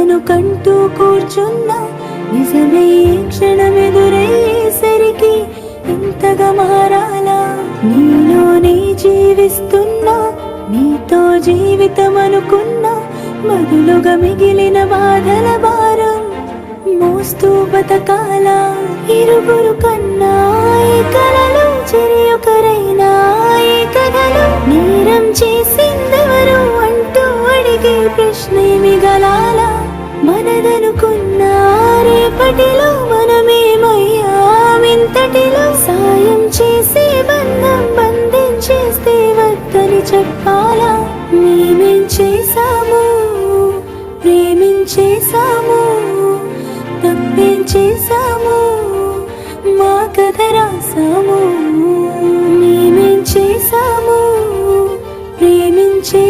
కలను కంటూ కూర్చున్నా నిజమే క్షణమెదురయ్యేసరికి ఇంతగా మారాలా? నీలోనే జీవిస్తున్నా, నీతో జీవితం అనుకున్నా, బదులుగా మిగిలిన బాధల భారం మోస్తూ బతకాలా? ఇరువురు కన్నా ఈ కలలో చెరియొకరైనా ఈ కథలో నేరం చేసిందెవరు అంటూ అడిగే ప్రశ్న మిగలాలా? మనదనుకున్న రేపటిలో మనమేమయ్యామింతటిలో సాయం చేసే బంధం బంధించేస్తే వద్దని చెప్పాలా? మేమేం చేశాము, ప్రేమించేశాము, తప్పేం చేశాము, మా కథ రాసాము. మేమేం చేశాము, ప్రేమించే